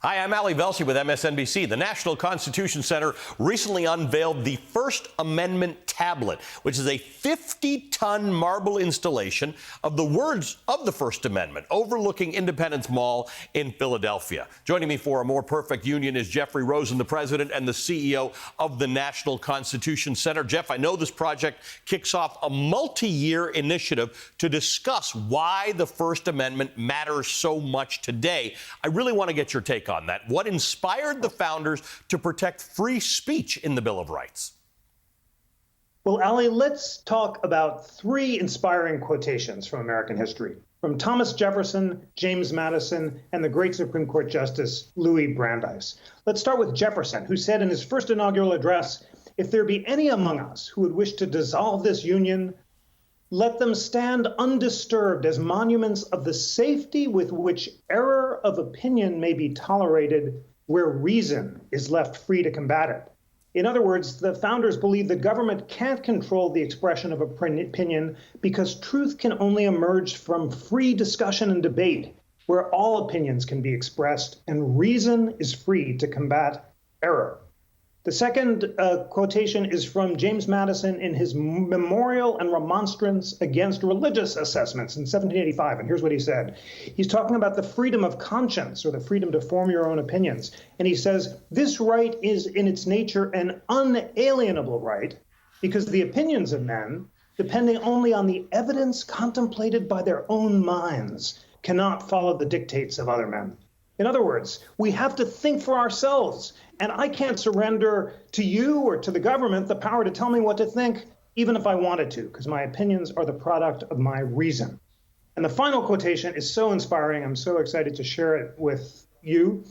Hi, I'm Velshi with MSNBC. The National Constitution Center recently unveiled the First Amendment tablet, which is a 50-ton marble installation of the words of the First Amendment overlooking Independence Mall in Philadelphia. Joining me for a more perfect union is Jeffrey Rosen, the president and the CEO of the National Constitution Center. Jeff, I know this project kicks off a multi-year initiative to discuss why the First Amendment matters so much today. I really want to get your take on that. What inspired the founders to protect free speech in the Bill of Rights? Well, Ali, let's talk about three inspiring quotations from American history, from Thomas Jefferson, James Madison, and the great Supreme Court Justice Louis Brandeis. Let's start with Jefferson, who said in his first inaugural address, "If there be any among us who would wish to dissolve this union, let them stand undisturbed as monuments of the safety with which error of opinion may be tolerated where reason is left free to combat it." In other words, the founders believe the government can't control the expression of opinion because truth can only emerge from free discussion and debate, where all opinions can be expressed and reason is free to combat error. The second quotation is from James Madison in his memorial and remonstrance against religious assessments in 1785. And here's what he said. He's talking about the freedom of conscience, or the freedom to form your own opinions. And he says, "This right is in its nature an unalienable right, because the opinions of men, depending only on the evidence contemplated by their own minds, cannot follow the dictates of other men." In other words, we have to think for ourselves, and I can't surrender to you or to the government the power to tell me what to think, even if I wanted to, because my opinions are the product of my reason. And the final quotation is so inspiring, I'm so excited to share it with you.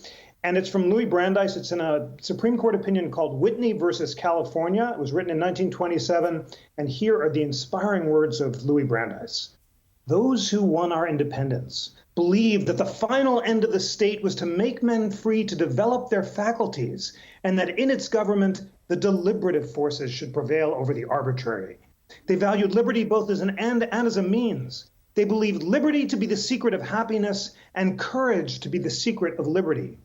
And it's from Louis Brandeis. It's in a Supreme Court opinion called Whitney versus California. It was written in 1927, and here are the inspiring words of Louis Brandeis. "Those who won our independence believed that the final end of the state was to make men free to develop their faculties, and that in its government, the deliberative forces should prevail over the arbitrary. They valued liberty both as an end and as a means. They believed liberty to be the secret of happiness and courage to be the secret of liberty.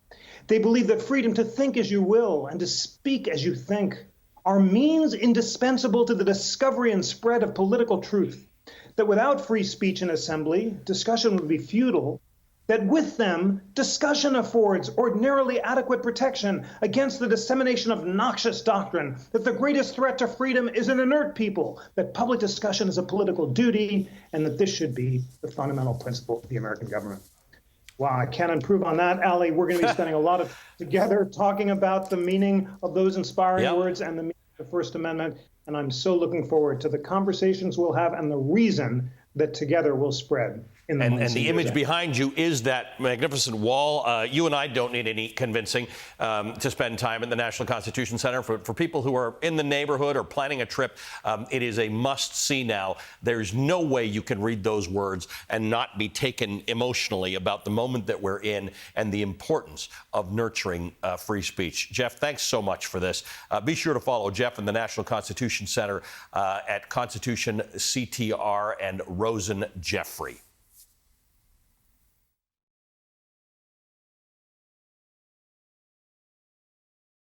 They believed that freedom to think as you will and to speak as you think are means indispensable to the discovery and spread of political truth. That without free speech and assembly, discussion would be futile, that with them, discussion affords ordinarily adequate protection against the dissemination of noxious doctrine, that the greatest threat to freedom is an inert people, that public discussion is a political duty, and that this should be the fundamental principle of the American government." Wow, I can't improve on that, Ali. We're going to be spending a lot of together talking about the meaning of those inspiring words and the meaning of the First Amendment. And I'm so looking forward to the conversations we'll have and the reason that together we'll spread. And the image behind you is that magnificent wall. You and I don't need any convincing to spend time at the National Constitution Center. For people who are in the neighborhood or planning a trip, it is a must-see now. There's no way you can read those words and not be taken emotionally about the moment that we're in and the importance of nurturing free speech. Jeff, thanks so much for this. Be sure to follow Jeff and the National Constitution Center at Constitution CTR and Rosen Jeffrey.